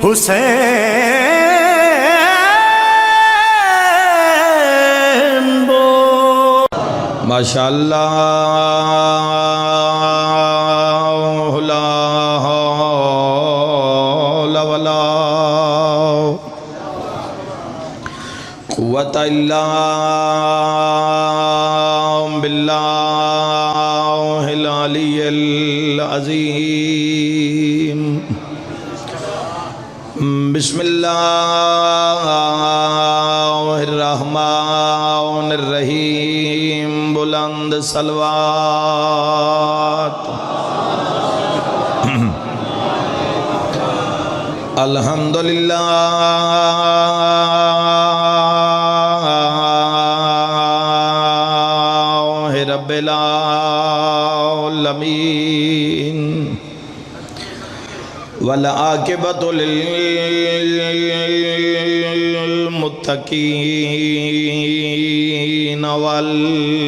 حسین بو ماشاءاللہ لا حول ولا قوت الا باللہ العلی العظیم بسم اللہ الرحمن الرحیم بلند صلوات الحمدللہ رب العالمین والعاقبۃ للمتقین والجنۃ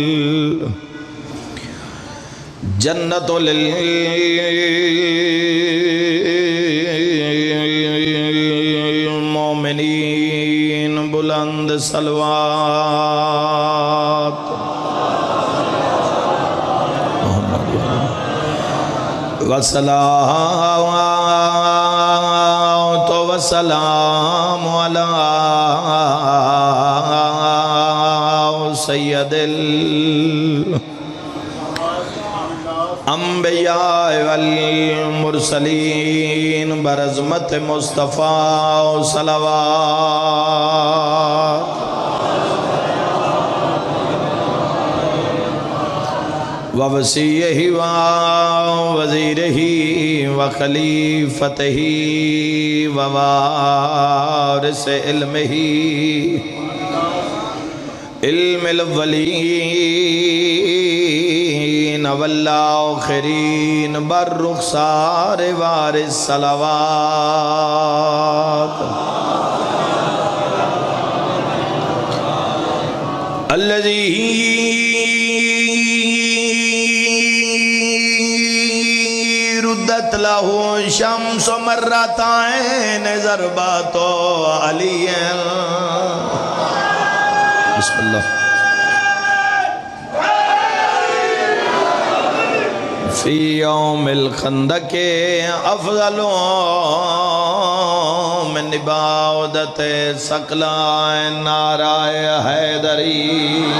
للمؤمنین بلند صلوات والصلاة والسلام على سید الانبیاء والمرسلین برعظمت مصطفیٰ صلوات ووصیہ ووزیرہ وخلیفتہ ووارث علمہ علم الاولین والآخرین بالرخسار وارث صلوات الذی ردت له شمس مرتين ضربات علی بسم اللہ فی یوم الخندق افضل من عبادت ثقلین نعرہ حیدری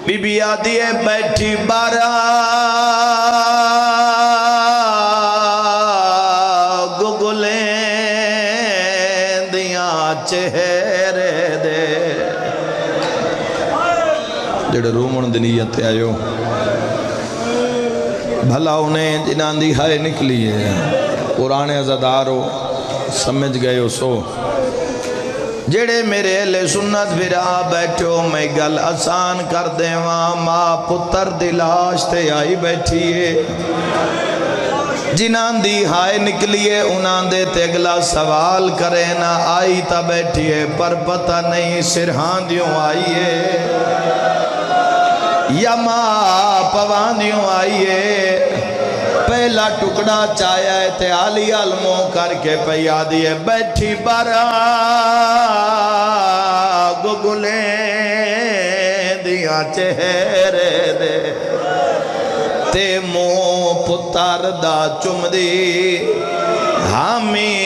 بی بی آدھی ہے بیٹھی بارا گگلیں دیاں چہرے دے جڑے رومن دنیت آئیو بھلا انہیں جنان دی ہائے نکلی ہے قرآن عزدارو سمجھ گئے ہو سو جڑے میرے اہل سنت بھرا بیٹھو میں گل آسان کر دے وہاں ماں پتر دی لاش تے آئی بیٹھی ہے جنان دی ہائے نکلی ہے انہاں دے تے اگلا سوال کرے نہ آئی تا بیٹھی ہے پر پتہ نہیں سرہاں دیوں آئی ہے یا ماں پوان دیوں آئی ہے پہلا ٹکڑا چایا ہے تے آلی علموں کر کے پیا دیئے بیٹھی بارا گگلیں دیاں چہرے دے تے مو پتر دا چم دی ہمی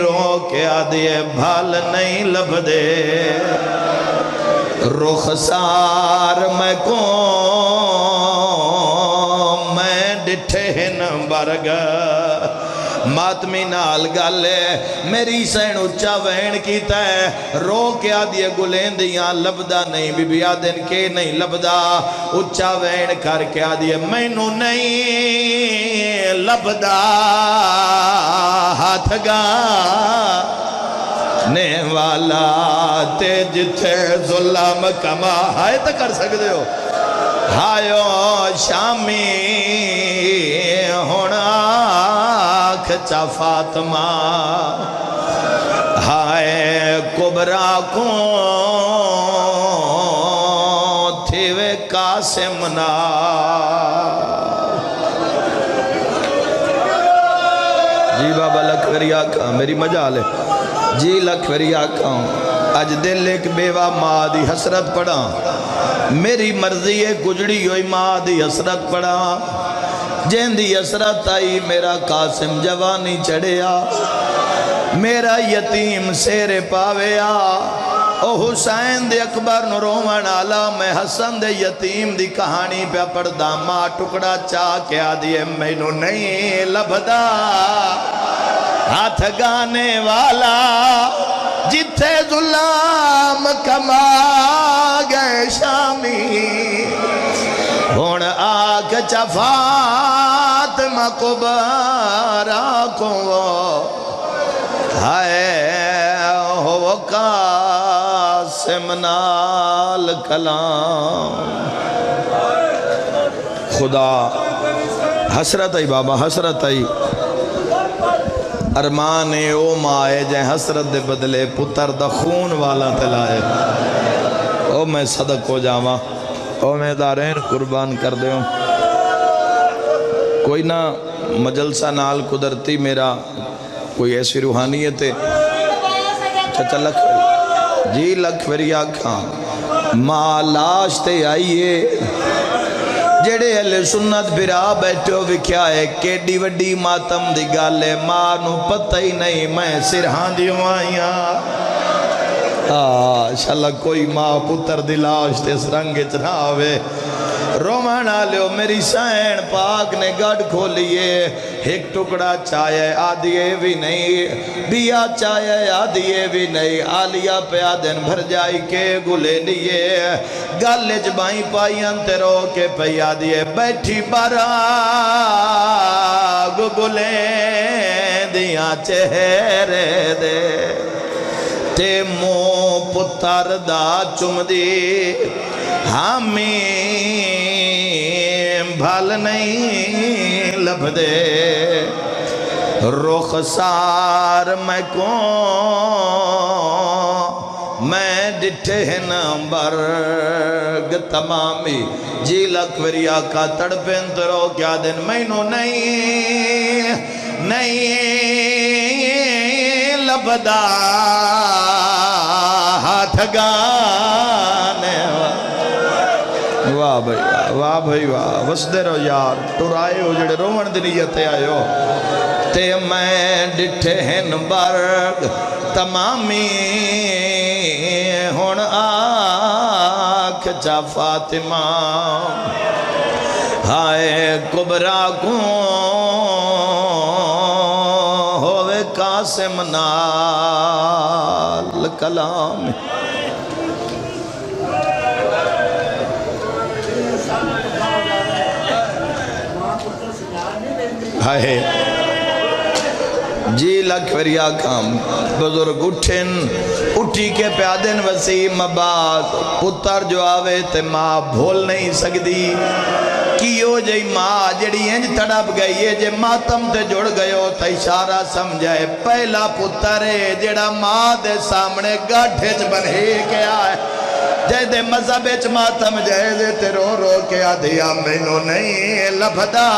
رو کے آدھیے بھال نہیں لب دے رخسار میں کون میں ڈٹھے ہن برگ ماتمی نال گالے میری سین اچھا وین کیتا ہے رو کے آدھیے گلیں دیاں لبدا نہیں بی بی آدھن کے نہیں لبدا اچھا وین کر کے آدھیے میں نو نہیں لبدا ہاتھ گا نے والا تے جتھے ظلم کما ہائے تا کر سکتے ہو ہائیو شامی ہونا کھچا فاطمہ ہائے کبرا کو تھی وے قاسم نا بابا لکھ وری آکھاں میری مجال ہے جی لکھ وری آکھاں اج دل ایک بیوہ ماں دی حسرت پڑا میری مرضی ہے گجڑی ہوئی ماں دی حسرت پڑا جن دی حسرت آئی میرا قاسم جوانی چڑھیا میرا یتیم سیرے پاویا او حسین دے اکبر نو رومن آلا میں حسن دے یتیم دی کہانی پہ پڑھدا ماں ٹکڑا چاہ کے آدھیے مینو نہیں لبھدا ہاتھ گانے والا جتھے ظلام کما گئے شامی ہون آگ فاطمہ کو بارا ہائے ہو قاسم نال کلام خدا حسرت آئی بابا حسرت آئی ارمان او مائے جائیں حسرت دے بدلے پتر دا خون والا تلائے او میں صدق ہو جاواں او میں دارین قربان کر دے ہوں کوئی نہ مجلسہ نال قدرتی میرا کوئی ایسی روحانیت ہے چچا لکھ جی لکھ وری آکھاں ماں لاش تے آئیے جڑے اہل سنت بھرا بیٹھو وکھیا ہے کیڈی وڈی ماتم دی گالے ماں نو پتہ ہی نہیں میں سرہاں دی ہوائیاں انشاءاللہ کوئی ماں پتر دی لاش تے اس رنگ چنا ہوئے رومن آلیو میری سین پاک نے گڑ کھولیے ایک ٹکڑا چاہے آدھیے بھی نہیں بیا چاہے آدھیے بھی نہیں آلیا پہ آدھن بھر جائی کے گلے لیے گالے جبائیں پائیاں تیرو کے پہ آدھیے بیٹھی بارا گلے دیاں چہرے دے تے مو پتر دا چم دی ہمیں بھال نہیں لب دے رخسار میں کون میں ڈٹھے برگ تمامی جی لکھ وری آقا تڑپن ترو کیا دن مینو نہیں لبدا ہاتھ گانے واہ بھائی واہ وسدے رو یار ٹرائے ہو جڑے رومن دی نیت آئے ہو تے میں ڈٹھے ہن برگ تمامی ہون آنکھ چا فاطمہ ہائے کبرا کو ہوئے قاسم نال کلام ہائے جی لکھ وری آکھاں بزرگ اٹھی کے پیادن وسیم آباد پتر جو آوے تے ماں بھول نہیں سکدی کیو جی ماں جڑی انج تڑپ گئی ہے جے ماتم تے جڑ گئیو تا اشارہ سمجھائے پہلا پتر ہے جڑا ماں دے سامنے گاٹھے چ بنہے کے آئے جے دے مذہب اچ ماتم جائے دے تے رو رو کے آدھیا مینو نہیں لبھدا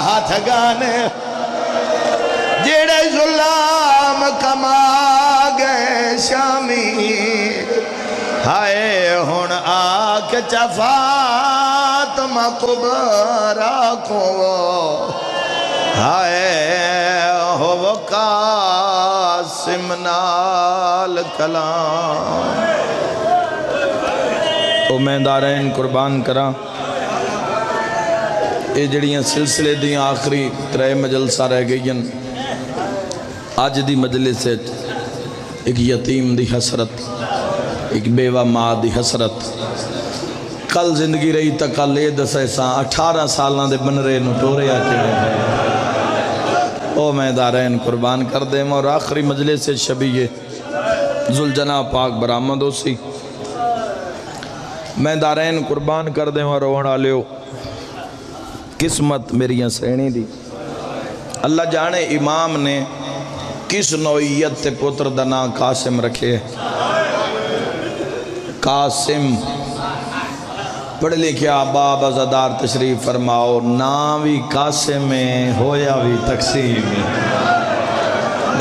ہاتھ گانے جڑے ظلام کما گئے شامی ہائے ہون آکھ چا فاطمہ کبرا کو ہائے ہو قاسم نال کلام تو میں دارین قربان کرا یہ جڑیاں سلسلے دیاں آخری ترے مجلسہ رہ گئیں آج دی مجلس ہے ایک یتیم دی حسرت ایک بیوہ ماں دی حسرت کل زندگی رہی تا کل لے دس ایسا 18 سالہ دے بن رہے نٹورے آکے او میں دارین قربان کر دیں اور آخری مجلس سے شبیہ ذوالجناح پاک برآمد ہو سی میں دارین قربان کر دیں اور رونا لیو قسمت میری سینی دی اللہ جانے امام نے کس نوعیت تے پتر دنا قاسم رکھے قاسم پڑھ لکھے آباب ازادار تشریف فرماؤ ناوی قاسم میں ہویا بھی تقسیم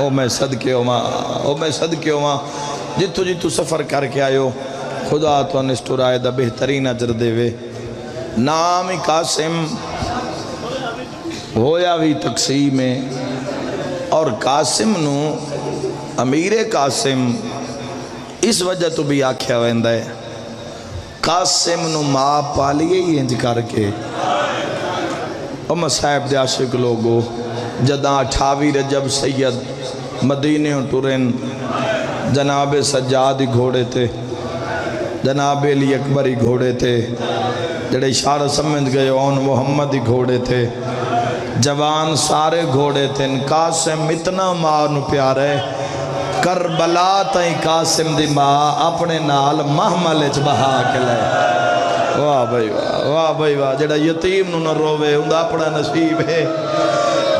او میں صدقے ہوواں جتو جتو سفر کر کے آئے ہو خدا تو نسٹورائے دا بہترین اجر دے وے نام قاسم ہویا بھی تقسیم میں اور قاسم نو امیر قاسم اس وجہ تو بھی آکھیا ویندہ ہے قاسم نو ماں پالیے ہی انج کر کے او مصاحب دے عاشق لوگو جداں 28 رجب سید مدینے ٹورن جناب سجاد ہی گھوڑے تھے جناب علی اکبر ہی گھوڑے تھے جڑے اشارہ سمجھ گئے اون محمد ہی گھوڑے تھے جوان سارے گھوڑے تھے قاسم اتنا ماں نو پیارے کربلا تائیں قاسم دی ماں اپنے نال محمل اچ بہا کے لے واہ بھائی واہ جڑا یتیم نو نہ روے اندھا اپنا نصیب ہے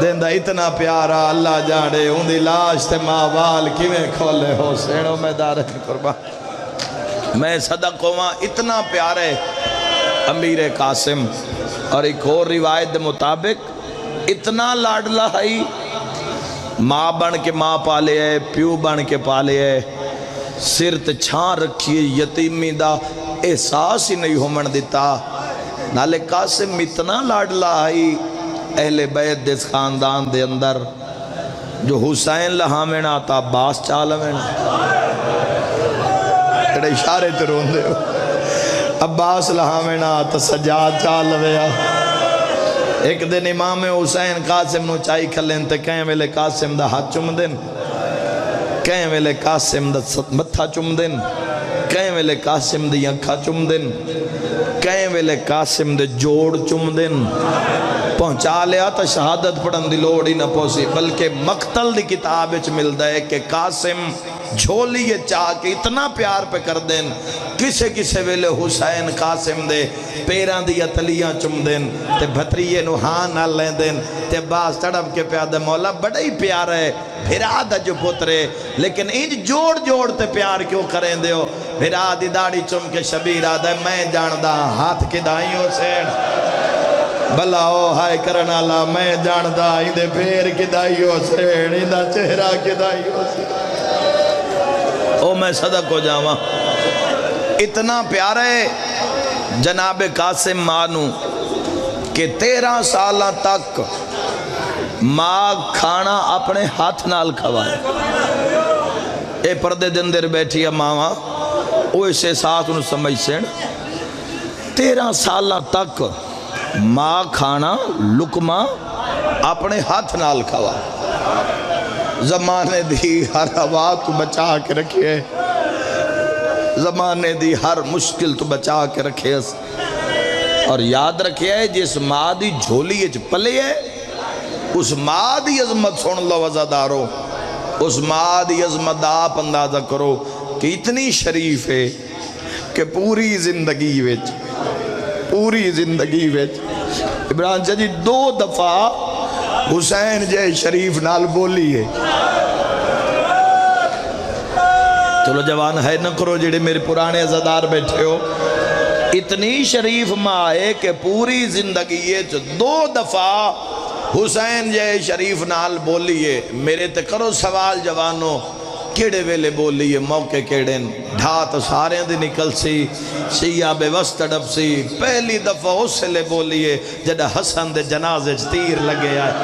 دیندہ اتنا پیارا اللہ جاڑے اندھی لاش تے ماں وال کیویں کھولے ہو سینوں میں دارے قربان میں صدق ہوا اتنا پیارے امیر قاسم اور ایک اور روایت دے مطابق اتنا لاڈلا ہے ماں بن کے ماں پالے ہے پیو بن کے پالے ہے سر تے چھان رکھیے یتیمی دا احساس ہی نہیں ہومن دیتا نالے قاسم اتنا لاڈلا ہے اہل بیت دے خاندان دے اندر جو حسین لہامینا تا عباس چالمینا اڑے اشارے تے رون دے ہو عباس لہامینا تا سجاد چالمیا ایک دن امام حسین قاسم نو چائی کھلیں تے کہیں ویلے قاسم دا ہاتھ چم دن کہیں ویلے قاسم دا متھا چم دن کہیں ویلے قاسم دی انکھا چم دن کہیں ویلے قاسم دے جوڑ چم دن پہنچا لیا تا شہادت پڑھن دی لوڑ ہی نہ پوسی بلکہ مقتل دی کتاب اچ ملدا ہے کہ قاسم جھولی یہ چاہ کے اتنا پیار پہ کر دیں کسے کسے ویلے حسین قاسم دے پیران دی اتلیاں چم دیں تے بھتریے نو ہاں نہ لیں دیں تے باس تڑپ کے پیادہ مولا بڑا ہی پیار ہے بھرا دا جو پترے لیکن انج جوڑ جوڑ تے پیار کیوں کریں دے ہو بھرا دی داڑی چم کے شبیر آدھے میں جاندہ ہاتھ کے دائیں حسین بھلا او ہائے کرنا اللہ میں جاندہ اندے پیر کی دائی حسین اندہ چہرہ کی دائی حسین او میں صدق ہو جاواں اتنا پیارے جناب قاسم مانو کہ 13 سالہ تک ماں کھانا اپنے ہاتھ نال کھوائے اے پردے دن در بیٹھی ہے ماں او اسے ساتھ انہوں سمجھ سین 13 سالہ تک ماں کھانا لکمہ اپنے ہاتھ نال کھوائے زمانے دی ہر ہوا تو بچا کے رکھے زمانے دی ہر مشکل تو بچا کے رکھے اور یاد رکھے جس ماں دی جھولی اچ پلے ہے اس ماں دی عظمت سن لو وزادارو اس ماں دی عظمت آپ اندازہ کرو کہ اتنی شریف ہے کہ پوری زندگی وچ ابراہیم چاچی 2 دفعہ حسین جے شریف نال بولی ہے چلو جوان ہے نہ کرو جڑے میرے پرانے عزادار بیٹھے ہو اتنی شریف ماں ہے کہ پوری زندگی 2 دفعہ حسین جے شریف نال بولی ہے میرے تے کرو سوال جوانوں کیڑے ویلے بولی ہے موقع کیڑن ڈھات سارے دی نکل سی شیعہ بے وسط ڈب سی پہلی دفعہ اس لے بولی ہے جڑا حسن دے جنازے تیر لگے آئے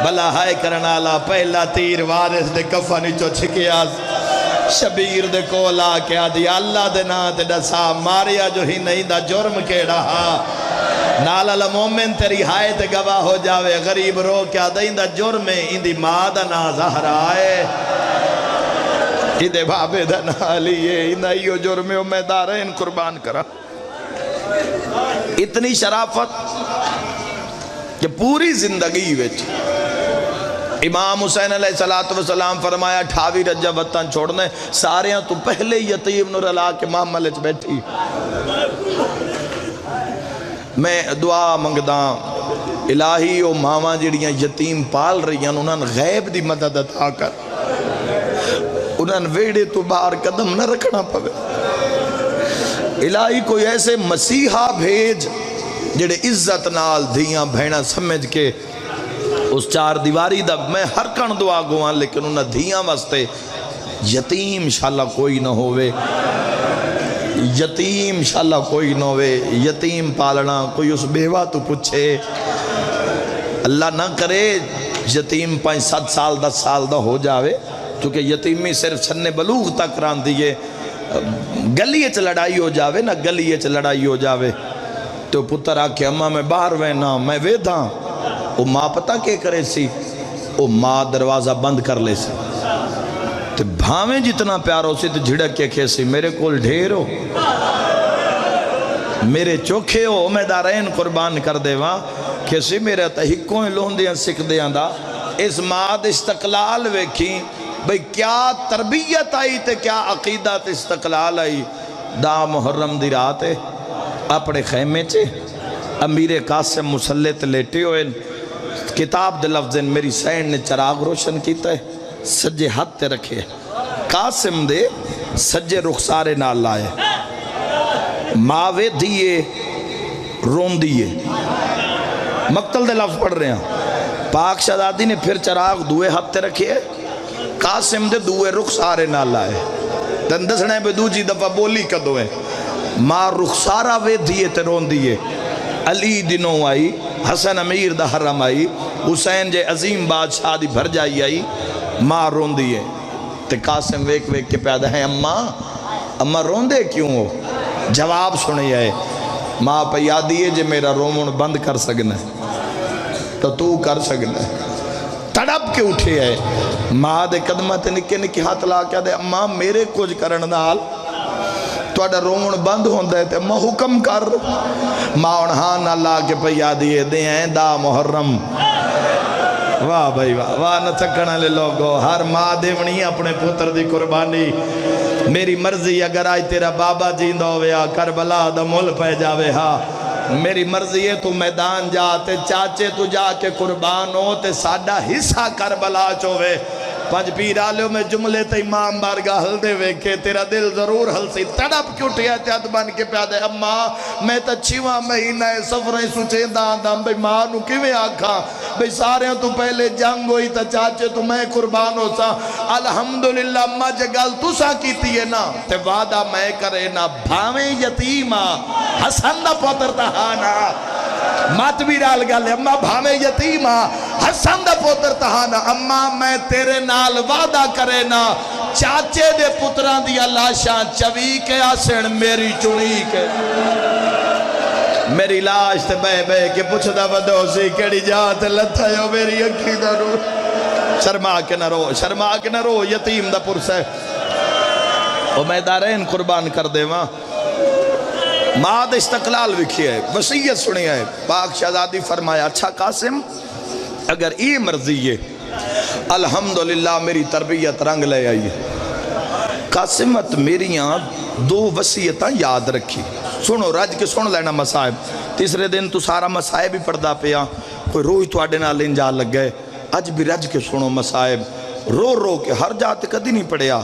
بلا ہائے کرنا اللہ پہلا تیر وارث دے کفنی چو چھکیا شبیر دے کولا کیا دی اللہ دے نا تے ڈسا ماریا جو ہی نہیں دا جرم کے رہا نالا مومن تیری ہائے تے گواہ ہو جاوے غریب رو کیا دیں دا جرم اندی ماں دا نا زہرہ آئے دے بابے دا نا لیے اندہ ہیو جرم امیدارین قربان کرا اتنی شرافت کہ پوری زندگی وچ امام حسین علیہ السلام فرمایا 28 رجب وطن چھوڑنے ساریاں تو پہلے یتیم نو رلا کے محمل اچ بیٹھی میں دعا منگداں الہی او ماما جڑیاں یتیم پال رہی ہیں انہاں غیب دی مدد عطا کر انہاں ویڑے تو باہر قدم نہ رکھنا پوے الہی کوئی ایسے مسیحہ بھیج جڑے عزت نال دھیاں بھینا سمجھ کے اس چار دیواری دا میں ہر کن دعا گواں لیکن انہاں دھیاں واسطے یتیم انشاءاللہ کوئی نہ ہوئے، یتیم انشاءاللہ کوئی نہ ہوئے، یتیم پالنا کوئی اس بیوہ تو پوچھے، اللہ نہ کرے یتیم 5-7 سال 10 سال دا ہو جاوے، کیونکہ یتیمی صرف سن بلوغ تک ران دیئے، گلیے چ لڑائی ہو جاوے نا، گلیے چ لڑائی ہو جاوے تو پتر آکے اماں میں باہر وینا میں ویدھاں، وہ ماں پتہ کے کرے سی، وہ ماں دروازہ بند کر لے سی تو بھاویں جتنا پیار ہو سی تو جھڑک کے کھے سی میرے کول ڈھیر ہو، میرے چوکھے ہو، میں دارین قربان کر دے وہاں کہ سی میرے تحقوں لون دیاں سکھ دیاں دا اس ماد استقلال ویکھی بھئی کیا تربیت آئی تے کیا عقیدت استقلال آئی۔ دا محرم دی رات ہے اپنے خیمے چے امیر قاسم مسلط لیٹے ہوئے، کتاب دے لفظیں میری سین نے چراغ روشن کیتا ہے، سجے ہاتھ تے رکھے، قاسم دے سجے رخسارے نال لائے، ماوے دیئے رون دیئے، مقتل دے لفظ پڑھ رہے ہیں، پاک شہزادی نے پھر چراغ دوئے ہاتھ تے رکھے، قاسم دے دوئے رخسارے نال لائے، دندسنے پہ دو جی دفعہ بولی کدوئے، ماں رخسارہ وے دیئے تے رون دیئے، علی دنوں آئی، حسن امیر دا حرم آئی، حسین جے عظیم بادشاہ دی بھر جائی آئی، ماں رون دیئے تے قاسم ویک ویک کے پیدا ہے اماں رون دے کیوں ہو؟ جواب سنی ہے ماں پہ یادی ہے جے میرا رومن بند کر سکنا ہے تو کر سکنا ہے، تڑپ کے اٹھے ہے، ماں دے قدمہ تے نکے نکے ہاتھ لا کیا دے اماں میرے کچھ کرن نال توڑا رومن بند ہوندہ ہے تے اماں حکم کر، ماں انہان اللہ کے پہ یادی ہے دے ہیں دا محرم، واہ بھائی واہ واہ نہ چکڑا لے لوگو، ہر ماں دیونی اپنے پتر دی قربانی، میری مرضی اگر آج تیرا بابا جیندہ ہویا کربلا دا مل پہ جاوے ہاں، میری مرضی ہے تو میدان جاتے چاچے تو جا کے قربان ہو تے ساڑھا حصہ کربلا چوے، پنج پیر آلیوں میں جملے تے امام بارگاہ ہل دے ویکھے تیرا دل ضرور ہل سی، تڑپ کیوں ٹھیا چاہت بن کے پیادے اماں میں تا 6واں مہینہ سفریں سوچیں داندام بھئی ماں نو کیویں آکھاں بھئی سارے تو پہلے جنگ ہوئی تا چاچے تو میں قربان ہو سا، الحمدللہ اماں جگل تو سا کیتی ہے نا تے وعدہ میں کرے نا بھاویں یتیمہ حسن دا پوتر تہانا، ماتوی رال گالے اماں بھاویں یتیمہ حسن دا پوتر تہانا، اماں میں تیرے نال وعدہ کرے نا چاچے دے پتران دیا لاشاں چوی کے آسن میری چنی کے، میری لاش تے بے بے کے پچھدا بدو سی کڑی جات لتھا یو میری اکھی دا رو، شرما کے نہ رو یتیم دا پرس ہے، او میں دارین قربان کر دے ماں ماد استقلال وکھی ہے، وصیت سنی ہے، پاک شہزادی فرمایا اچھا قاسم اگر یہ مرضی ہے الحمدللہ میری تربیت رنگ لے آئی ہے، قاسمت میریاں 2 وصیتاں یاد رکھی، سنو رج کے سن لینا مسائب، تیسرے دن تو سارا مسائب ہی پڑھدا پیا، کوئی روئی تو آڈے نال انجا لگ گئے، اج بھی رج کے سنو مسائب، رو رو کے ہر جاتے کدی نہیں پڑھیا،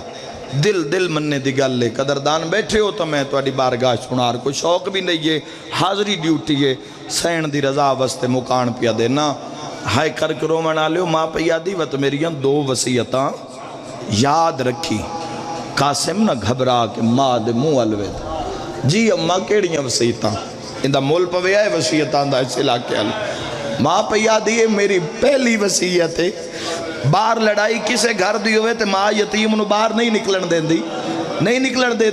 دل مننے دی گل لے قدردان بیٹھے ہو تو میں توڑی بارگاہ سنار کوئی شوق بھی نہیں ہے، حاضری ڈیوٹی ہے، سین دی رضا وستے مکان پیا دینا، ہائے کر کرو منا لیو ماں پہ یادی وط میریاں 2 وصیتاں یاد رکھی، قاسم نہ گھبرا کے ماں دے منہ الوید، جی اماں کیڑیاں وصیتاں اندہ مول پوے آئے وصیتاں دا اس علاقے آلے، ماں پہ یادی ہے میری پہلی وصیت ہے، بار لڑائی کسے گھر دی ہوئے تے ماں یتیم نو بار نہیں نکلن دین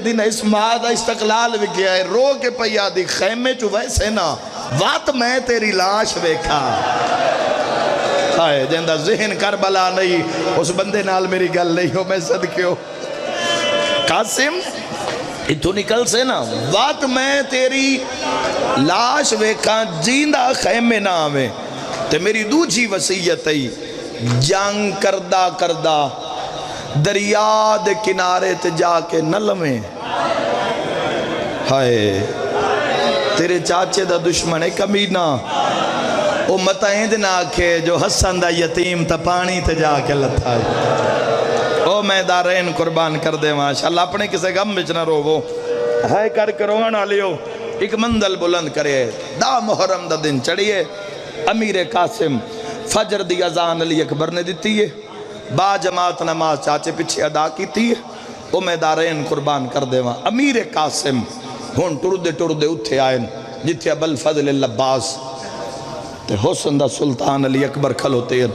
دی نا اس ماں دا استقلال بھی کیا ہے، رو کے پہ یادی خیمے چو ویسے نا وات میں تیری لاش ویکھا، ہائے جندہ ذہن کربلا نہیں اس بندے نال میری گل نہیں ہو میں صدقیو قاسم اتو نکل سے نا وات میں تیری لاش ویکھا جیندہ خیمے نہ آویں تے میری دوجی وصیت ہے جنگ کردہ دریا دے کنارے تے جا کے نہ لمیں، ہائے تیرے چاچے دا دشمن ہے کمینہ، او متائند نہ آکھے جو حسن دا یتیم تا پانی تے جا کے لتھا ہے، او میں دارین قربان کر دے ماشاءاللہ اپنے کسے غم بچ نہ رو وہ ہائے کر کروان آلیو ایک مندل بلند کرے دا محرم دا دن چڑھئے، امیر قاسم فجر دی اذان علی اکبر نے دیتی ہے، با جماعت نماز چاچے پیچھے ادا کیتی ہے، او میں دارین قربان کر دے وہاں امیر قاسم ہون ٹردے ٹردے اتھے آئین جتھے ابو الفضل العباس تے حسن دا سلطان علی اکبر کھلوتے ہیں،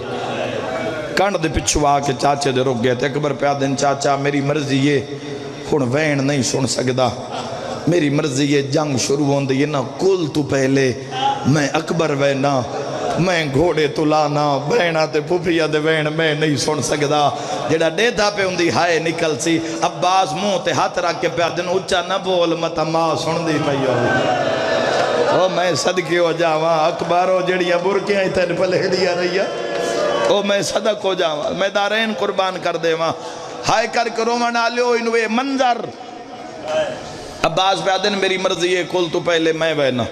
کنڈ دے پچھو آ کے چاچے دے رک گئے تے اکبر پہ آدھن چاچا میری مرضی یہ ہون وین نہیں سن سکدا، میری مرضی یہ جنگ شروع ہون دی نا کل تو پہلے میں اکبر وینا میں گھوڑے تو لانا بہنا تے پھوپھیا دے وین میں نہیں سن سکدا، جڑا ڈیدھا پہ ہوں دی ہائے نکل سی عباس منہ تے ہاتھ رکھ کے پہ آدھن اچھا نہ بول متا ماں سن دی پہ او میں صدقے ہو جاواں اکبارو جڑیاں برکیاں تین پلے دیا رہیا او میں صدق ہو جاواں میں دارین قربان کر دے وہاں ہائے کر کرو منا لیو انوے منظر عباس پہ آدھن میری مرضی ہے کل تو پہلے میں وینا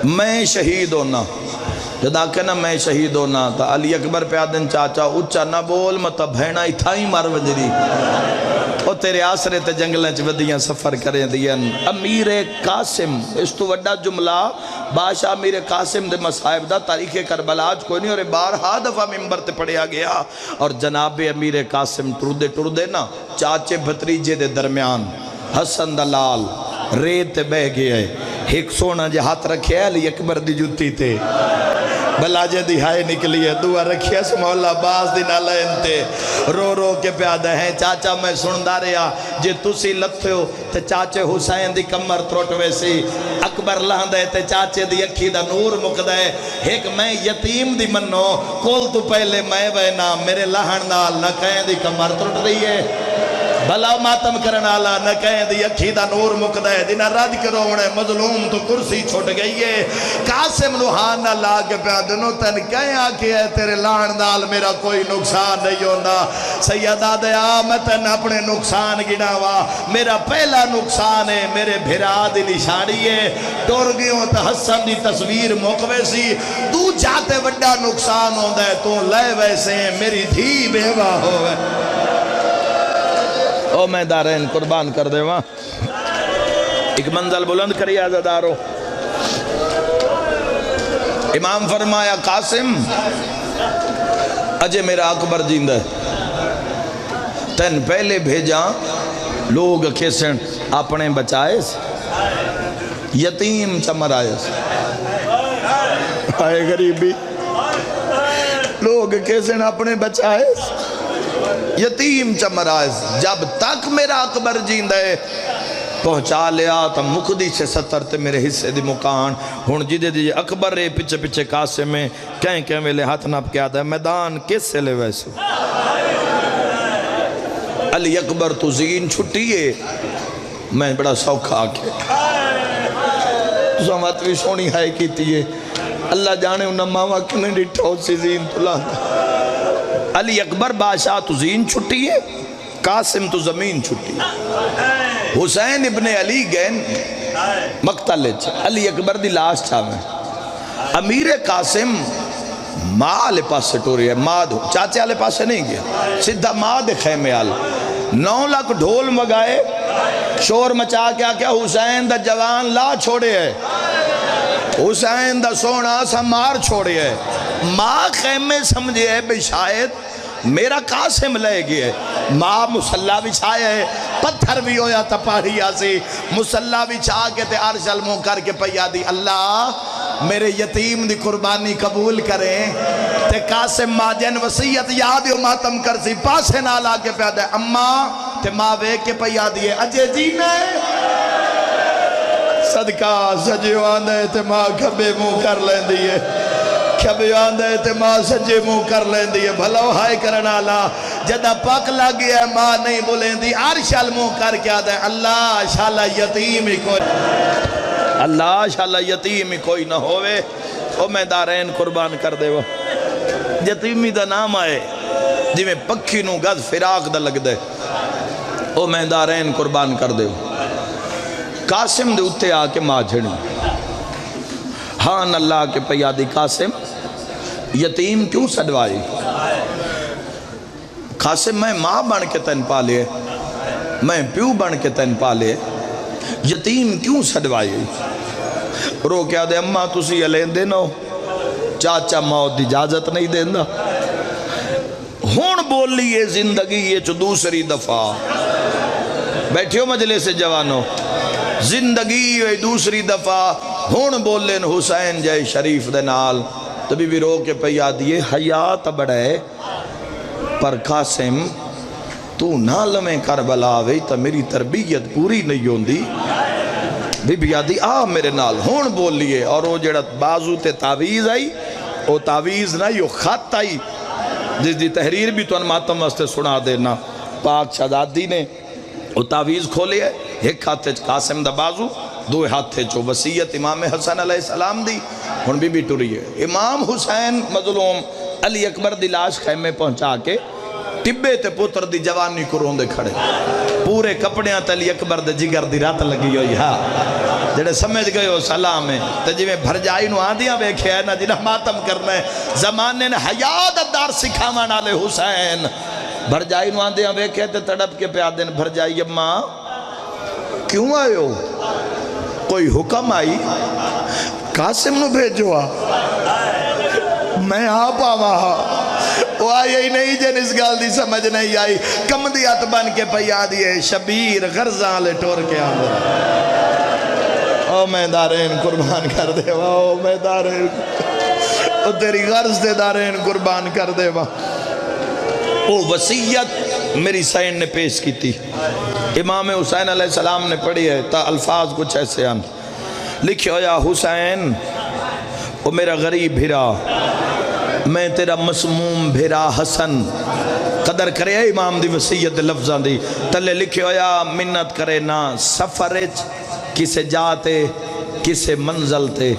میں شہید ہونا جدا کہنا میں شہید ہونا تا علی اکبر پہ آدھن چاچا اچھا نہ بول مطا بھینا اتھائی مار وجری او تیرے آسرے تے جنگلیں چودیاں سفر کریں دیا امیر قاسم اس تو وڈا جملہ بادشاہ امیر قاسم دے مصائب دا تاریخ کربلا آج کوئی نہیں اور بارہا دفعہ ممبر تے پڑھیا گیا اور جناب امیر قاسم ٹردے نا چاچے بھتریجے دے درمیان حسن دلال ریت بہ گئے ایک سونا جے ہاتھ رکھے علی اکبر دی جوتی تے بلا جے دی ہائے نکلی ہے دعا رکھیا سے مولا باز دی نہ لینتے رو رو کے پیادہ ہیں چاچا میں سندہ رہا جے تسی لتھے ہو تے چاچے حسین دی کمر تروٹ ویسی اکبر لہندے تے چاچے دی اکھی دا نور مقدے ایک میں یتیم دی منو کول تو پہلے میں وینا میرے لہن نال نہ کہیں دی کمر تروٹ رہی ہے بھلا ماتم کرن آلا نہ کہیں دی اکھی دا نور مقدے دینا رد کرو انہیں مظلوم تو کرسی چھوٹ گئی ہے قاسم نوحان نہ لاغ پہ آدنو تن کہیں آکے ہے تیرے لان دال میرا کوئی نقصان نہیں ہونا سیدہ دیا میں تن اپنے نقصان گناوا میرا پہلا نقصان ہے میرے بھرا دی نشانی ہے ٹور گیوں تا حسن دی تصویر موقوے سی تو جاتے وڈا نقصان ہوندہ ہے تو لے ویسے میری دھی بیوہ ہوئے او میں دارین قربان کر دے وہاں ایک منزل بلند کری عزادارو امام فرمایا قاسم اجے میرا اکبر جیندہ ہے تین پہلے بھیجا لوگ کیسن اپنے بچائے یتیم چمر آئے آئے غریبی لوگ کیسن اپنے بچائے یتیم چمر آئے جب تک میرا اکبر جیندہ ہے پہنچا لیا تا مقدی سے ستر تے میرے حصے دی مکان ہون جیدے دی اکبر رے پچھے پچھے کاسے میں کہیں ویلے ہاتھ ناپ کیا دا ہے میدان کس سے لے ویسے علی اکبر تو زین چھٹی ہے میں بڑا سوکھا آکے تو سمات بھی سونی ہائے کیتی ہے اللہ جانے انہا ماما کنے ڈٹھو سی زین تو لاندہ علی اکبر بادشاہ تو زین چھٹی ہے قاسم تو زمین چھٹی ہے حسین ابن علی گین مقتل علی اکبر دی لاش چھاویں امیر قاسم ماں آلے پاس سے ٹوری ہے ماں دو چاچے آلے پاس سے نہیں گیا سدھا ماں دے خیمے آل 9 لاکھ ڈھول مگائے شور مچا کیا کیا حسین دا جوان لا چھوڑے ہے حسین دا سونا سا مار چھوڑے ہے ماں خیمے سمجھے ہے بے شاید میرا قاسم لے گئے ماں مسلح بچھائے ہے پتھر بھی ہویا تا پاڑی آسی مسلح بچھا کے تے عرش علموں کر کے پیا دی اللہ میرے یتیم دی قربانی قبول کریں تے قاسم ماں جن وسیعت یادیو ماتم کر سی پاسے نہ لا کے پیا دے اماں تے ماں وے کے پیا دیئے اجے جینے صدقہ سجیو آندے تے ماں کھبے منہ کر لیں دیئے کھبے آندے تے ماں سجے منہ کر لیں دیئے بھلاو ہائے کرنا لا جدہ پاک لگی ہے ماں نہیں بولیں دی عرشال منہ کر کیا دے اللہ شاءاللہ یتیم ہی کوئی اللہ شاءاللہ یتیم ہی کوئی نہ ہوئے او میں دارین قربان کر دے وہ یتیمی دا نام آئے جی میں پکھی نو گز فراق دا لگ دے او میں دارین قربان کر دے قاسم دے اتے آکے ماں جھڑی ہاں اللہ کے پیادی قاسم یتیم کیوں سڑوائی قاسم میں ماں بن کے تن پالے میں پیو بن کے تن پالے یتیم کیوں سڑوائی رو کیا دے اماں تسی علین دے نو چاچا موت دی اجازت نہیں دینا. ہون بولیے زندگی یہ چو دوسری دفعہ. بیٹھیو مجلس جوانو. زندگی یہ دوسری دفعہ ہون بولن حسین جائے شریف دے نال. تو بی بی رو کے پیا دیے حیات بڑھے پر قاسم تو نہ لمیں کربلا وی تا میری تربیت پوری نہیں ہوندی. بی بی آدھی آ میرے نال ہون بول لیے. اور وہ جڑا بازو تے تعویز آئی وہ تعویز نہ یہ خط آئی جس دی تحریر بھی تو ان ماتم واسطے سنا دینا. پاک شہزادی نے وہ تعویز کھولے ہے. ایک ہاتھے قاسم دا بازو دو ہاتھے چو وصیت امام حسن علیہ السلام دی. ہن بی بی ٹری ہے. امام حسین مظلوم علی اکبر دی لاش خیمے پہنچا کے ٹبے تے پتر دی جوانی کو روندے کھڑے. پورے کپڑیاں تے علی اکبر دے جگر دی رات لگی ہوئی. ہاں جڑے سمجھ گئے ہو سلام ہے. تے جی میں بھر جائی نو آندیاں بیکھے ہے نا جنہ ماتم کرنا ہے. زمانے نے حیات دار سکھامان آلے حسین. بھر جائی نو آندیاں بیکھے تے تڑپ کے پیاد دن بھر جائی اماں کیوں آئے ہو؟ کوئی حکم آئی؟ قاسم نو بھیجو آ. میں آپ آواں وہ آئی ہی نہیں جن اس گال دی سمجھ نہیں آئی. کمدیات بن کے پیا دیئے شبیر غرزاں لے ٹور کے آمد. او میں دارین قربان کر دے وا. او میں دارین او تیری غرز دے دارین قربان کر دے وا. او وصیت میری سین نے پیش کی تھی. امام حسین علیہ السلام نے پڑھی ہے تا الفاظ کچھ ایسے ہیں. لکھے ہو یا حسین او میرا غریب بھیرا میں تیرا مسموم بھیرا حسن. قدر کرے امام دی وصیت لفظاں دی. تلے لکھے ہو یا منت کرے نا سفرچ کسے جاتے کسے منزل تے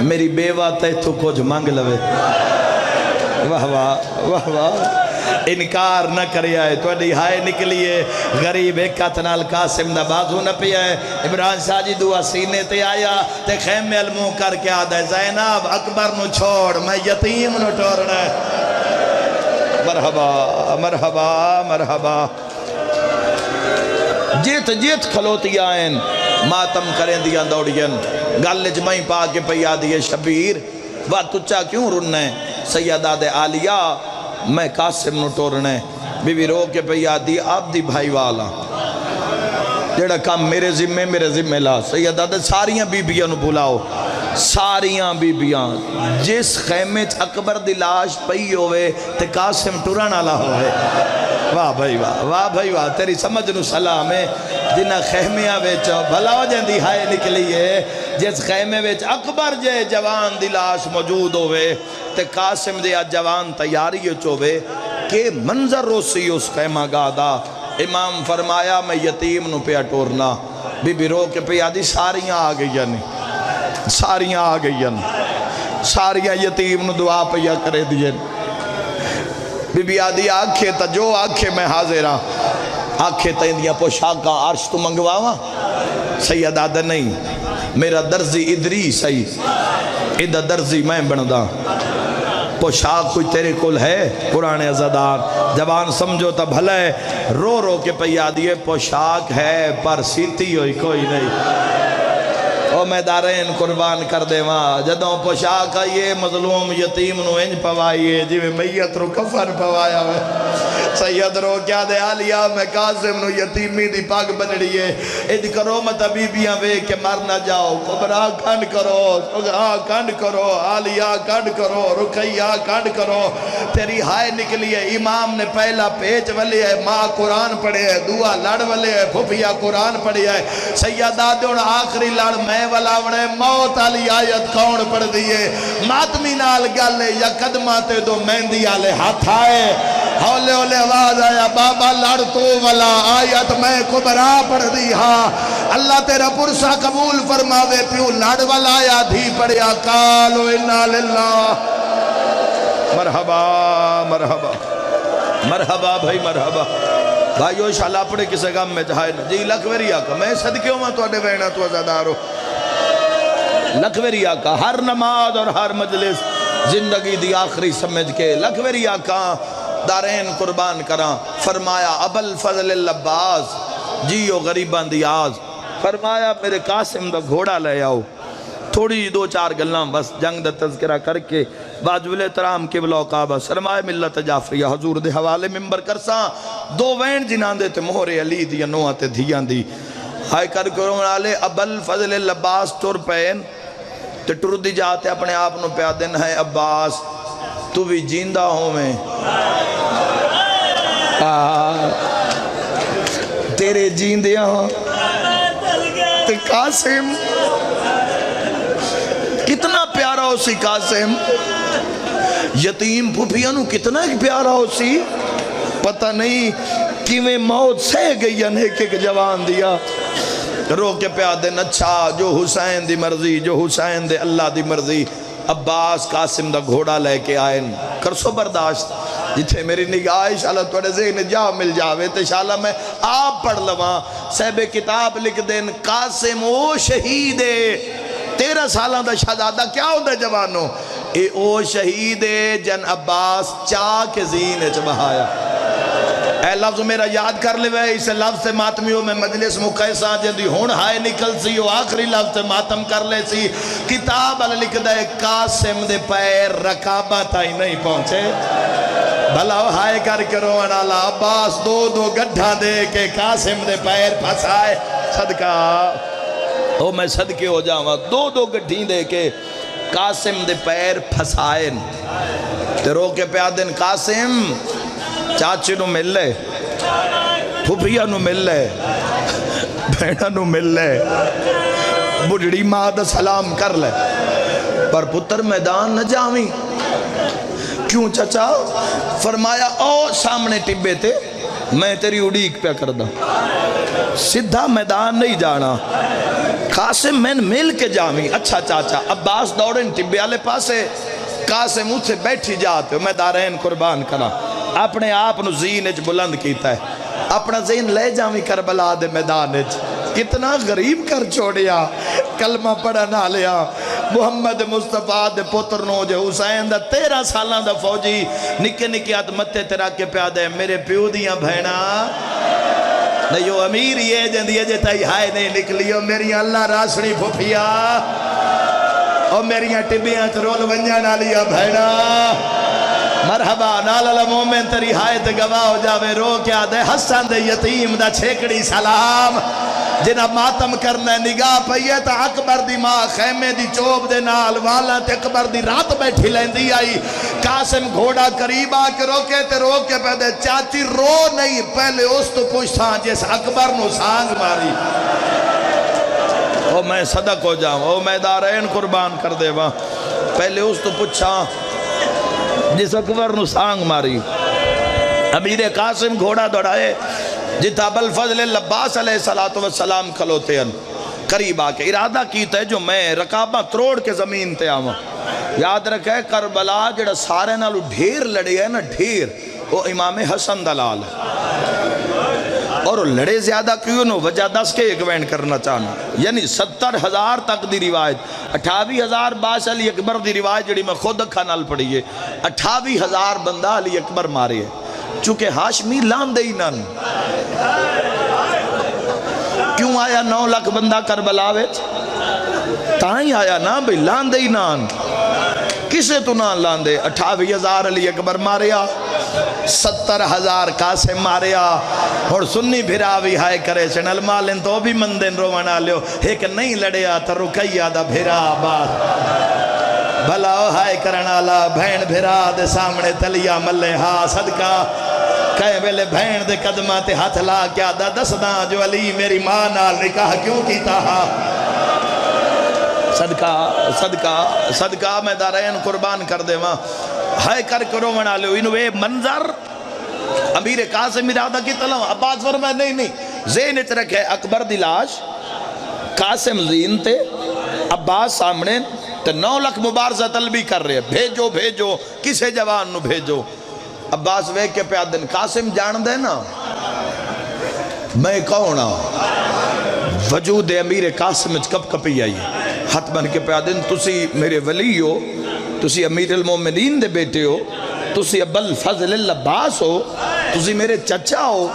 میری بیوہ تے تو کچھ مانگ لوے. واہ واہ واہ واہ. انکار نہ کرے آئے تو اڈی ہائے نکلیے. غریب ایک کتنال قاسم دا بازو نہ پی آئے. عمران شاہ جی دعا سینے تے آیا تے خیمے المو کر کے آدھا ہے زینب اکبر نو چھوڑ میں یتیم نو ٹورنا ہے. مرحبا مرحبا مرحبا. جیت جیت کھلوتی آئین ماتم کریں دیا دوڑین. گلج میں پا کے پیا دیے شبیر بات تچا کیوں رننے. سیدہ دے آلیہ میں قاسم نو ٹورنے. بی بی رو کے پیا دی آپ دی بھائی والا جیڑا کام میرے ذمہ لا. سیدہ دے ساریاں بی بیاں نو بلاؤ. ساریاں بی بیاں جس خیمے اکبر دی لاش پئی ہوئے تے قاسم ٹوران آلا ہوئے. واہ بھائی واہ واہ بھائی واہ. تیری سمجھ نو سلام ہے. جنہ خیمیاں ویچو بھلا ہو جائیں دی ہائے نکلی ہے. جس خیمے ویچ اکبر جے جوان دی لاش موجود ہوئے تے قاسم دیا جوان تیاری چوے کہ منظر روسی اس خیمہ گادا. امام فرمایا میں یتیم نو پیا ٹورنا. بی بی رو کے پیا دی ساریاں آ گئی نہیں. ساریاں آ گئی نہیں. ساریاں یتیم نو دعا پیا کرے دیئے. بی بی آدھی آنکھیں تا جو آنکھیں میں حاضر ہاں. آنکھیں تا اندیاں پوشاکاں عرش تو منگواواں. سید آدھا نہیں میرا درزی ادری سی ادھا درزی میں بندہ. پوشاک کوئی تیرے کل ہے پرانے عزادار. جوان سمجھو تا بھلے رو رو کے پیا دیئے پوشاک ہے پر سیتی ہوئی کوئی نہیں. او میں دارین قربان کر دے ماں. جدوں پوشاک آئیے مظلوم یتیم نو انج پوائیے جی میں میت رو کفن پوایا ہوئے. سید رو کیا دے آلیہ میں قاسم نو یتیمی دی پاک بنڑیے. انج کرو مت بیبیاں وے کہ مر نہ جاؤ. کبرا کھنڈ کرو سگرا کھنڈ کرو آلیہ کھنڈ کرو رکیہ کھنڈ کرو. تیری ہائے نکلی ہے. امام نے پہلا پیج والے ہے. ماں قرآن پڑھے ہے. دعا لڑ والے ہے. پھوپیا قرآن پڑھے ہے. سیدہ دون آخری لڑ میں والا وڑے موت علی آیت کون پڑھ دیئے. ماتمی نال گالے یا قدماتے دو مہندی آلے ہاتھ آئے. ہولے ہولے آواز آیا بابا لڑ تو والا آیت میں کبرا پڑھ دی. ہاں اللہ تیرا پرسا قبول فرماوے. پیو لڑ والا آیا دھی پڑھیا کالو انا للہ. مرحبا مرحبا مرحبا بھائی مرحبا. بھائیو انشاءاللہ پڑھے کسے گام میں جہائے نا. جی لکھویری آقا میں صدقے ہوں تو اڈے وینا تو ازادارو. لکھویری آقا ہر نماز اور ہر مجلس زندگی دی آخری سمجھ کے لکھویری آقا دارین قربان کراں. فرمایا ابل فضل اللباس جیو غریبان دی آز. فرمایا میرے قاسم دا گھوڑا لے آؤ. تھوڑی دو چار گلاں بس جنگ دا تذکرہ کر کے واجب احترام قبلہ کعبہ سرمائے ملت جعفریہ حضور دے حوالے ممبر کرساں دو وین جنان دے تے مہر علی دی نوہ تے دھیاں دی ہائے کر کرو منالے ابل فضل لباس ٹر پین تے ٹر دی جاتے اپنے آپ نو پیا دن ہے عباس تو بھی جیندہ ہوں میں تیرے جیندیاں تے قاسم کتنا پیارا ہو سی قاسم یتیم پھوپھیاں نو کتنا ایک پیارا ہو سی پتہ نہیں کیویں موت سہ گئی ایک ایک جوان دیا رو کے پیا دن اچھا جو حسین دی مرضی جو حسین دے اللہ دی مرضی عباس قاسم دا گھوڑا لے کے آئین کرسو برداشت جتھے میری نگاہ انشاءاللہ توڑے ذہن جا مل جاوے تو انشاءاللہ میں آپ پڑھ لواں صاحب کتاب لکھ دین قاسم او شہید 13 سالہ دا شہزادہ کیا ہوندہ جوانوں اے او شہید جن عباس چاہ کے زین چبہایا اے لفظ میرا یاد کر لے وے اسے لفظ سے ماتمیوں میں مجلس مقیسہ جندی ہون ہائے نکل سی وہ آخری لفظ سے ماتم کر لے سی کتاب علی لکھ دے قاسم دے پیر رکابہ تائی نہیں پہنچے بھلا ہائے کر کے روان اللہ عباس دو گڈھا دے کے قاسم دے پیر پھنسائے صدقہ او میں صدقے ہو جاؤں دو گڈھیں دے کے قاسم دے پیر پھنسائے تے رو کے پیا دن قاسم چاچے نو مل لے پھوپھیا نو مل لے بہنہ نو مل لے بڑھڑی ماں دا سلام کر لے پر پتر میدان نہ جاویں کیوں چچا فرمایا او سامنے ٹبے تے میں تیری اڑیک پہ کر دا سدھا میدان نہیں جانا قاسم میں مل کے جاویں اچھا چاچا عباس دوڑن ٹبے والے پاسے قاسم مجھ سے بیٹھی جاتے ہو میں دارین قربان کرا اپنے آپ نو زینج بلند کیتا ہے اپنا زین لے جاویں کربلا دے میدانج کتنا غریب کر چھوڑیا کلمہ پڑھا نہ لیا محمد مصطفیٰ دے پتر نو جو حسین دا 13 سالہ دا فوجی نکے نکے آت متے تیرا کے پیادے میرے پیو دیاں بھینا نہیں امیر یہ جندی ہے تائی ہائے نہیں نکلیو میری اللہ راسنی پھوپھیا اور میریاں ٹبیاں ترول ونجا نہ لیا بھینا مرحبا نالا مومن تری ہائے تے گواہ ہو جاوے رو کیا دے حسن دے یتیم دا چھیکڑی سلام جنہ ماتم کرنے نگاہ پئیے تا اکبر دی ماں خیمے دی چوب دے نال والا تے اکبر دی رات بیٹھی لیندی آئی قاسم گھوڑا قریب آ کے روکے تے روکے پہ دے چاچی رو نہیں پہلے اس تو پوچھتا جیس اکبر نو سانگ ماری او میں صدق ہو جاؤں او میں دارین قربان کر دے وہاں پہلے اس تو پوچھا جس اکبر نو سانگ ماری امیر قاسم گھوڑا دوڑائے جتا بالفضل لباس علیہ السلام کھلوتے ہیں قریب آ کے ارادہ کیتا ہے جو میں رکابہ تروڑ کے زمین تے آواں یاد رکھے کربلا جڑا سارے نالو ڈھیر لڑے ہے نا ڈھیر وہ امام حسن دلال اور لڑے زیادہ کیوں نو وجہ 10 کے ایک وینڈ کرنا چاہنا یعنی 70,000 تک دی روایت 28,000 باس علی اکبر دی روایت جڑی میں خود اکھا نال پڑھی ہے 28,000 بندہ علی اکبر مارے ہے چونکہ ہاشمی لان دے ہی نان کیوں آیا 9 لاکھ بندہ کربلا ویچ تائیں آیا نا بھئی لان دے ہی نان کسے تو نان لان دے 28,000 علی اکبر ماریا 70,000 قاسم ماریا اور سنی بھراوی ہائے کرے چنل مالن تو بھی مندن رومانا لیو ایک نہیں لڑیا تا رکیا دا بھرا بات بھلا ہائے کرنا لا بھین بھرا دے سامنے تلیا ملے ہاں صدقہ کہے ویلے بھین دے قدمہ تے ہاتھ لا کیا دا دسداں جو علی میری ماں نال نکاح کیوں کیتا ہاں صدقہ صدقہ صدقہ میں دارین قربان کر دے وہاں ہائے کر کرو منا لو انوے منظر امیر قاسم ارادہ کی طلب عباس فرمائے نہیں زین اچ رکھے اکبر دی لاش قاسم زین تے عباس سامنے تے 9 لاکھ مبارزہ طلبی کر رہے بھیجو بھیجو کسے جوان نو بھیجو عباس وے کے پیاد دن قاسم جان دے نا میں کون وجود امیر قاسم اچ کب کپی آئی ہاتھ بن کے پیاد دن تسی میرے ولی ہو تسی امیر المومنین دے بیٹے ہو تسی ابل فضل اللباس ہو تسی میرے چچا ہو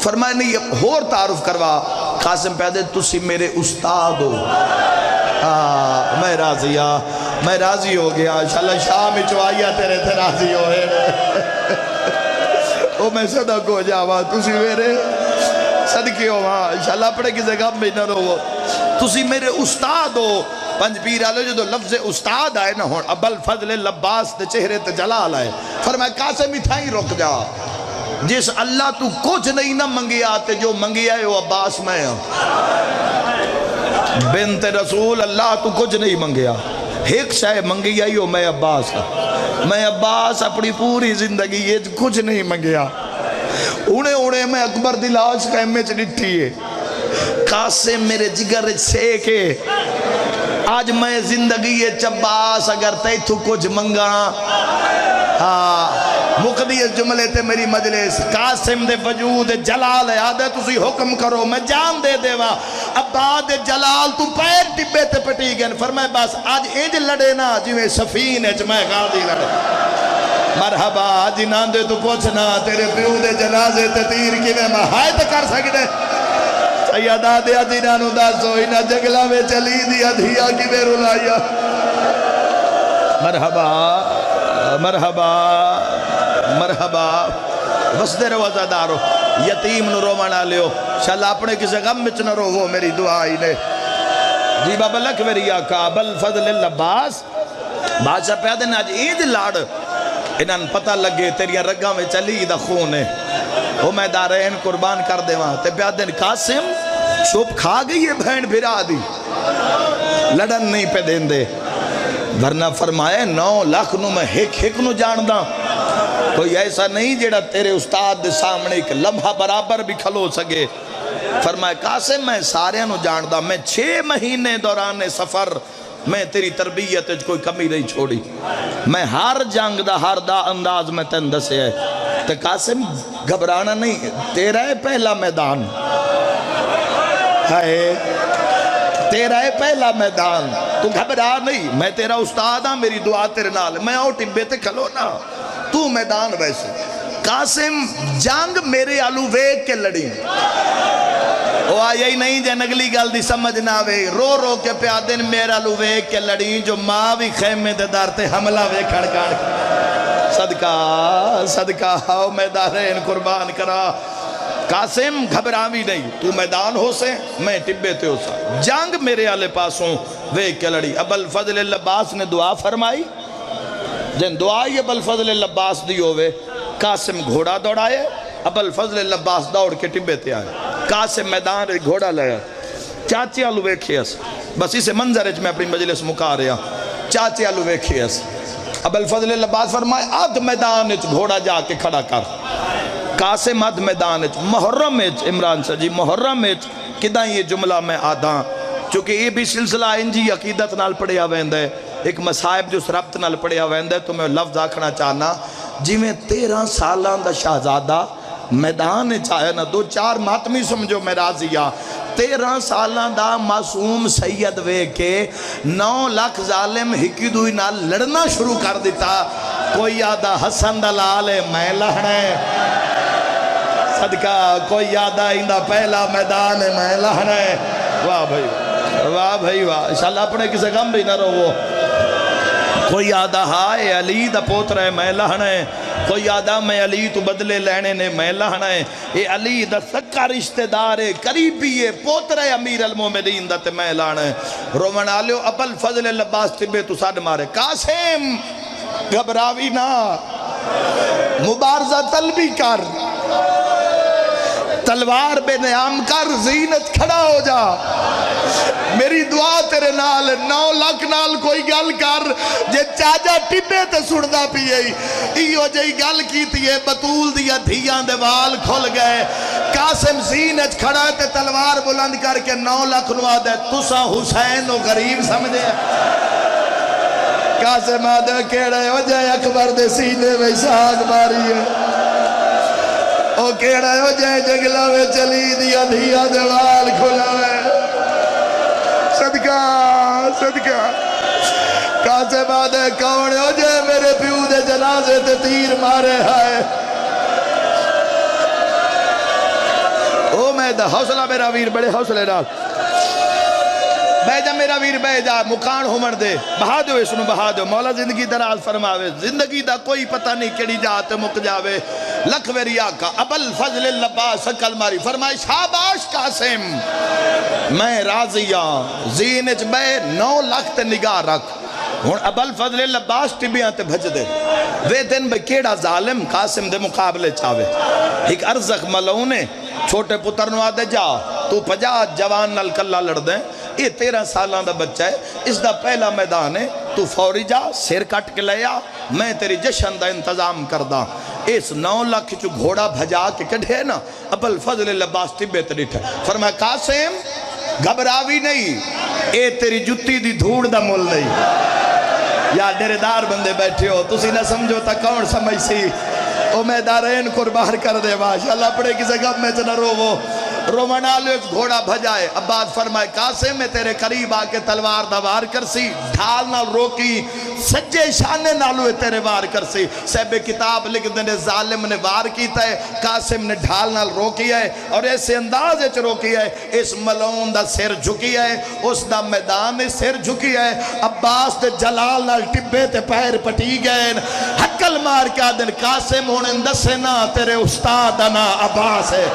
فرمائے نہیں ہور تعارف کروا قاسم پیادے تسی میرے استاد ہو میں راضیہ میں راضی ہو گیا انشاءاللہ شام چوائیا تیرے تھے راضی ہوئے او میں صدق ہو جاوا تسی میرے صدقے ہو وہاں انشاءاللہ اپنے کسی غم میں نہ رہو تسی میرے استاد ہو پنج پیر آلو جو لفظ استاد آئے نہ ہون ابل فضل لباس دے چہرے تے جلال آئے فرمائے قاسم ہی تھا ہی رک جا جس اللہ تو کچھ نہیں نہ منگی آتے جو منگی آئے وہ عباس میں ہوں بنت رسول اللہ تو کچھ نہیں منگیا ایک شاہ منگی آئی ہو میں عباس میں عباس اپنی پوری زندگی یہ کچھ نہیں منگیا اوڑے میں اکبر دلاش کا امیج نٹھی ہے قاسم میرے جگر سے کے آج میں زندگی چباس اگر تے تو کچھ منگا مقدی اس جملے تے میری مجلس قاسم دے وجود جلال ہے آدھے تسی حکم کرو میں جان دے دے وا عباد جلال تو پیر ٹبے تے پٹی گئن فرمائے بس آج ایج لڑے نا جویں سفین اچ میں غازی لڑے مرحبا جنان دے تو پوچھنا تیرے پیو دے جنازے تے تیر کی میں مہایت کر سکتے سیدہ دیا جنانو دا سوئینا جگلہ میں چلی دیا دھیا کی بے رولائیا مرحبا مرحبا مرحبا بس دے روزہ دارو یتیم نو رومانا لیو شاءاللہ اپنے کسے غم مچ نہ رو وہ میری دعائی نے جی بابا لکھ میری آقا بل فضل اللہ باس بادشاہ پیادے نے آج عید لاڑ انہاں پتہ لگے تیری رگاں میں چلی دا خون ہے وہ میں دارین قربان کر دے وہاں تے پیادے نے قاسم چوپ کھا گئی ہے بہن بھرا دی لڑن نہیں پہ دین دے ورنہ فرمائے 9 لاکھ نو میں ہک نو جاندہ کوئی ایسا نہیں جیڑا تیرے استاد دے سامنے ایک لمحہ برابر بھی کھلو سکے فرمائے قاسم میں سارے نو جاندہ میں 6 مہینے دوران سفر میں تیری تربیت کوئی کمی نہیں چھوڑی میں ہر جنگ دا ہر دا انداز میں تندہ سے ہے تو قاسم گھبرانا نہیں تیرا ہے پہلا میدان ہے تیرا ہے پہلا میدان تو گھبرا نہیں میں تیرا استاد ہاں میری دعا تیرے نال میں اور ٹبے تے کھلو نا تو میدان ویسے قاسم جنگ میرے آلو ویک کے لڑی وہ آیا ہی نہیں جے نگلی گل دی سمجھ نہ وے رو رو کے پیادن میرا لو ویک کے لڑی جو ماں بھی خیمے دے دارتے حملہ وے کھڑکان صدقہ صدقہ ہاؤ میں دارین قربان کرا قاسم گھبراوی نہیں تو میدان ہو سے میں ٹبے تے ہو سا جنگ میرے آلے پاسوں ویک کے لڑی اب الفضل اللباس نے دعا فرمائی جن دعائی اب الفضل اللباس دی ہوئے قاسم گھوڑا دوڑائے اب الفضل اللباس دوڑ کے ٹبے تے آئے قاسم میدان گھوڑا لیا چاچے آلو ویکھے اس بس اسے منظر میں اپنی مجلس مکا رہا چاچے آلو ویکھے اس اب الفضل اللباس فرمائے آدھ میدان گھوڑا جا کے کھڑا کر قاسم آدھ میدان محرم عمران سا جی محرم کدہ یہ جملہ میں آدھا چونکہ یہ بھی سلسلہ انجی عقیدت نال پڑھیا ویند ہے ایک مصائب جو سربت نال پڑھیا ویند ہے تو میں لفظ آکھنا چاہنا جی میں 13 سالان دا شہزادہ میدان چاہے نا 2-4 ماتمی سمجھو میں راضیہ 13 سالان دا معصوم سید وے کے 9 لاکھ ظالم ہکی دوئی نال لڑنا شروع کر دیتا کوئی یادہ حسن دلال میں لہنے صدقہ کوئی یادہ اندہ پہلا میدان میں لہنے واہ بھائی واہ انشاءاللہ اپنے کسے غم بھی نہ رہو کوئی یادہ ہائے علی دا پوتر ہے میں لہنے کوئی یادہ میں علی تو بدلے لینے نے میں لہنا ہے اے علی دا سکا رشتہ دار ہے قریبی ہے پوتر ہے امیر المومنین دا تے میں لانا ہے رومن آلیو ابل فضل اللباس طبے تو ساڑھ مارے قاسم گھبراوی نا مبارزہ طلبی کر تلوار بے نیام کر زینت کھڑا ہو جا میری دعا تیرے نال 9 لاکھ نال کوئی گل کر جے چاجا ٹبے تے سڑدا پیئے ایو جے گل کیتی ہے بطول دیا دھیان دے وال کھل گئے قاسم زینت کھڑا تے تلوار بلند کر کے 9 لاکھ نوا دے تسا حسین و غریب سمجھے قاسم آدھے کیڑے ہو جائے اکبر دے سینے میں ساگ ماری ہے او کیڑا ہو جائے جگلہ میں چلی دیا دھیا دوال کھلا ہے صدقہ صدقہ قاسم آدھے کون ہو جائے میرے پیو دے جنازے تے تیر مارے ہے او میں دا حوصلہ میرا ویر بڑے حوصلے ڈال بہ جا میرا ویر بہ جا مکان ہومن دے بہا دو اس نو بہا دو مولا زندگی دراز فرماوے زندگی دا کوئی پتہ نہیں کیڑی جات مک جاوے لکھ ویری آقا ابل فضل اللباس کل ماری فرمائے شاباش قاسم میں راضیاں زینچ بے 9 لاکھ تے نگاہ رکھ ہون ابل فضل اللباس ٹبیاں تے بھج دے وے دن بے کیڑا ظالم قاسم دے مقابلے چاوے ایک ارزق ملونے چھوٹے پتر نو آدھے جا تو 50 جوان نال کلا لڑ دیں یہ 13 سالان دا بچہ ہے اس دا پہلا میدان ہے تو فوری جا سیر کٹ کے لیا میں تیری جشن دا انتظام کردہ اس 9 لاکھ چو گھوڑا بھجا کے کڑھے نا ابل فضل اللباس ٹبے تریٹھے فرمایا قاسم گھبراوی نہیں اے تیری جتی دی دھوڑ دا مل نہیں یا ڈیرے دار بندے بیٹھے ہو تسی نہ سمجھو تا کون سمجھ سی او میں دارین قربان کر دے ماشاءاللہ پڑے کسے غم میں چنہ رو وہ رومنالو ایک گھوڑا بھجائے عباس فرمائے قاسم میں تیرے قریب آکے تلوار دا وار کرسی ڈھال نال روکی سجے شانے نالوے تیرے وار کرسی صاحب کتاب لکھ دینے ظالم نے وار کیتا ہے قاسم نے ڈھال نال روکی ہے اور ایسے انداز اچھ روکی ہے اس ملون دا سر جھکی ہے اس دا میدان نے سر جھکی ہے عباس دے جلال نال ٹبے تے پیر پٹی گئے حکل مار کے آدن قاسم ہونے اندسے نا تیرے استاد نا عباس ہے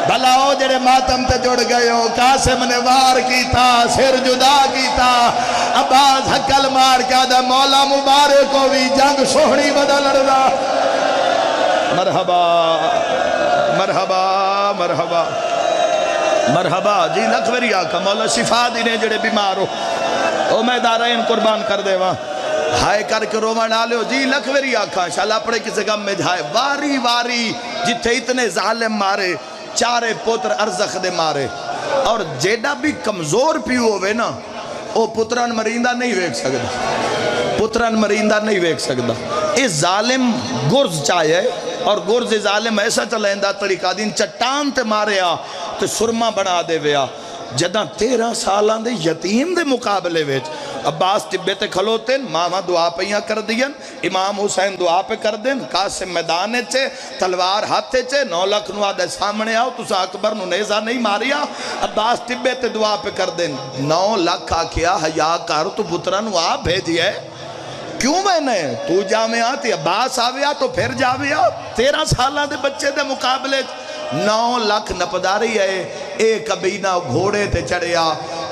بھلاؤ جڑے ماتم تے جڑ گئے ہو قاسم نے وار کیتا سر جدا کیتا عباس حکل مار کیا دا مولا مبارک کو بھی جنگ سوہنی بدل رہا مرحبا مرحبا مرحبا مرحبا جی لکھوری آقا مولا شفا دینے جڑے بیمار ہو او میں دارین قربان کر دے وہاں ہائے کر کے رومان آلے ہو جی لکھوری آقا شالا پڑے کسے غم میں جھائے واری واری جتھے اتنے ظالم مارے چارے پتر ارزخ دے مارے اور جیڑا بھی کمزور پیو ہوئے نا او پتران مرindہ نہیں ویک سکتا پتران مرindہ نہیں ویک سکتا اس ظالم گرز چاہے اور گرز ظالم ایسا چلائندہ طریقہ دین چٹان تے مارے آ تے سرما بنا دے ویا جدہ 13 سالان دے یتیم دے مقابلے ویچ عباس ٹبے تے کھلوتے ماما دعا پہیاں کر دین امام حسین دعا پہ کر دین قاسم میدانے چے تلوار ہاتھے چے 9 لاکھ نو آدھے سامنے آؤ تو سا اکبر نو نیزہ نہیں ماریا عباس ٹبے تے دعا پہ کر دین 9 لاکھ آکیا حیاء کارو تو پترہ نو آپ بھیجی ہے کیوں میں نے تو جامعہ آتی عباس آویا تو پھر جاویا 13 سالہ دے بچے دے مقابلے 9 لاکھ نپداری ہے ایک کبینہ گھوڑے تے چڑھیا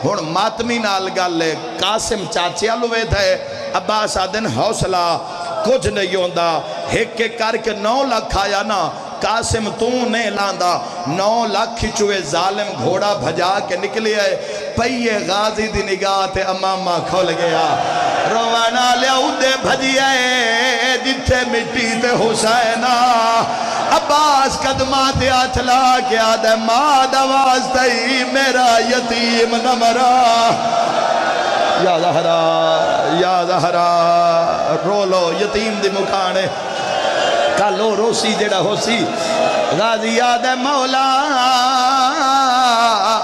ہون ماتمی نال گالے قاسم چاچیا لوے تھے عباس آدن حوصلہ کچھ نہیں ہوندہ ایک کے کر کے 9 لاکھ آیا نا قاسم تو نے لاندہ 9 لاکھ چوئے ظالم گھوڑا بھجا کے نکلی ہے پئیے غازی دی نگاہ تے امامہ کھول گیا روانا لیا اُدے بھجیے جتھے مٹی تے حسینہ عباس قدمات آچلا کیا دے ماں دواز تئی میرا یتیم نہ مرا یا زہرا رو لو یتیم دی مکانے کالو روسی جڑا ہو سی غازی یاد ہے مولا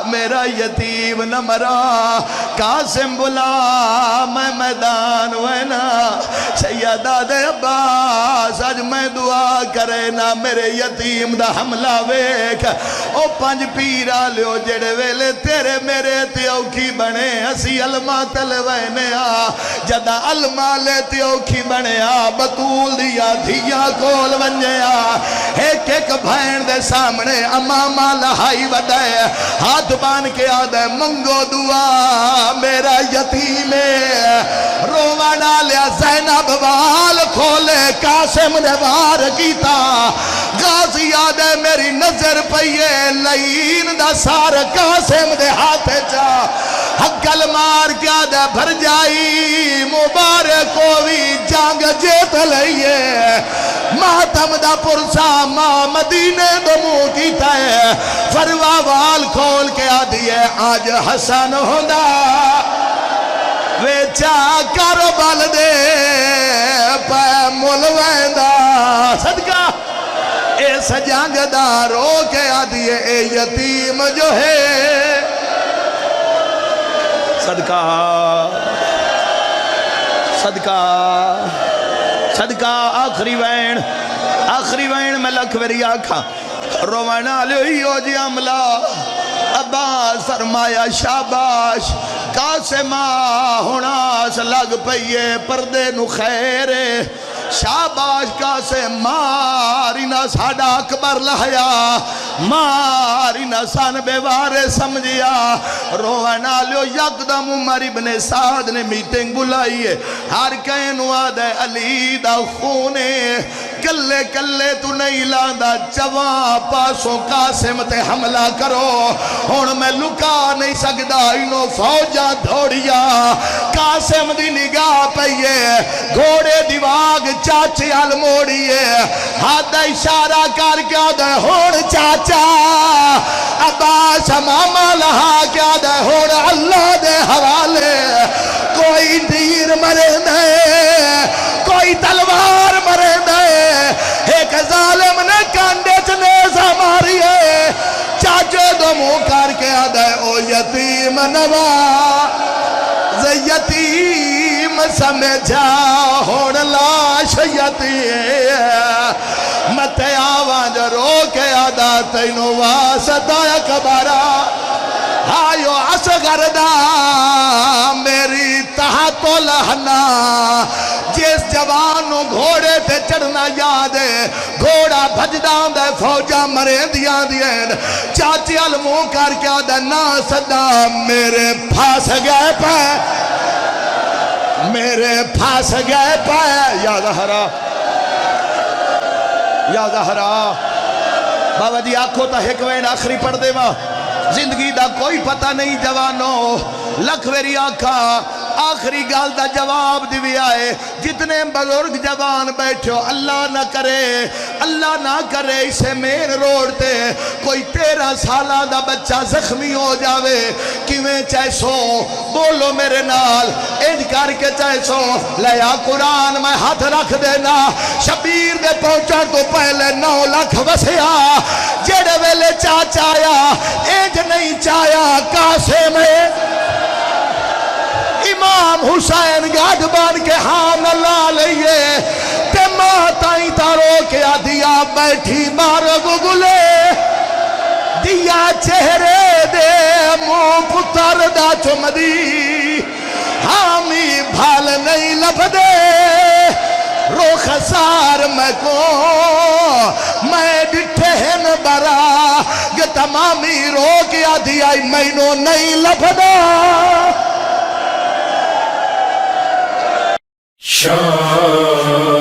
میرا یتیم نہ مرا قاسم بلا میں میدان وینا سیدہ دے عباس آج میں دعا کرے نا میرے یتیم دا حملہ ویک او 5 پیرا لیو جڑے ویلے تیرے میرے تیو کی بنے اسی علمہ تلوینے آ جدہ علمہ لے تیو کی بنے آ بطول دیا دھیا کول ونجے آ ایک ایک بھین دے سامنے امامہ لہائی ودے ہاتھ بان کے آدھے منگو دعا میرا یتیم روانا لیا زینب وال کھولے قاسم نے وار کیتا غازی آدھے میری نظر پئیے لئین دا سار قاسم دے ہاتھے چا حقل مار کیا دے بھر جائی مبارک ہوئی جانگ جیت لئیے ماتم دا پرسا ماں مدینے دمو کیتا ہے فروا وال کھول کے آدھیے آج حسن ہوندہ ویچا کربل دے پہ ملویندہ صدقہ اس جنگ دا رو کے آدھیے اے یتیم جو ہے صدقہ صدقہ صدقہ آخری وین میں لکھ ویری آکھا روانا لیو جی عملہ عباس آواز فرمایا شاباش قاسمہ ہوناس لگ پئیے پردے نو خیرے شاباش قاسم ماری نہ ساڑا اکبر لہیا ماری نہ سان بے وارے سمجھیا روحنا لیو یکدم عمر ابن سعد نے میٹنگ بلائیے ہر کہنو آدھے علی دا خونے کلے کلے تو نہیں لاندہ جوان پاسوں قاسم تے حملہ کرو ہون میں لکا نہیں سکدا انہوں فوجہ دھوڑیا قاسم دی نگاہ پہیے گھوڑے دیواغ چاچے الموڑیے ہاتھ اشارہ کر کے آدھے ہون چاچا عباس ماما لہا کے آدھے ہون اللہ دے حوالے کوئی تیر مرے دے کوئی تلوار مرے دے ایک ظالم نے کانڈے چنیزہ ماری ہے چاچے دو منہ کر کے آدھے او یتیم نواز یتیم سمجھا ہون لاش یتیم متے آوان جو رو کے آدھا تینو واسطہ کبارا آئیو اصغر دا میری تحت لہنا جس جوانوں گھوڑے تے چڑھنا یاد ہے گھوڑا بھجدان دے فوجہ مرے دیا دین چاچی علموں کر کے آدھا نا صدا میرے پھاس گئے پہ میرے پھاس گئے پہ یا زہرا یا زہرا بابا دی آنکھوں تا ہکوین آخری پڑھ دے ماں زندگی دا کوئی پتہ نہیں جوانوں لکھ ویری آنکھا آخری گال دا جواب دیوی آئے جتنے بزرگ جوان بیٹھے ہو اللہ نہ کرے اسے مین روڈ تے کوئی 13 سالہ دا بچہ زخمی ہو جاوے کیویں چیسو بولو میرے نال اج کر کے چیسو لیا قرآن میں ہاتھ رکھ دینا شبیر دے پہنچا تو پہلے 9 لاکھ وسیا جڑے ویلے چاچایا اج نہیں چایا کاسے میں امام حسین گاڑ بان کے ہاں اللہ لئیے تے ماں تائیں تارو کے آدھیا بیٹھی بارو گگلے دیا چہرے دے موں پتر دا چمدی حامی بھال نہیں لب دے رو خسار میں کو میں ڈٹھے ہن برا کہ تمامی رو کے آدھیا میں نو نہیں لب دے شام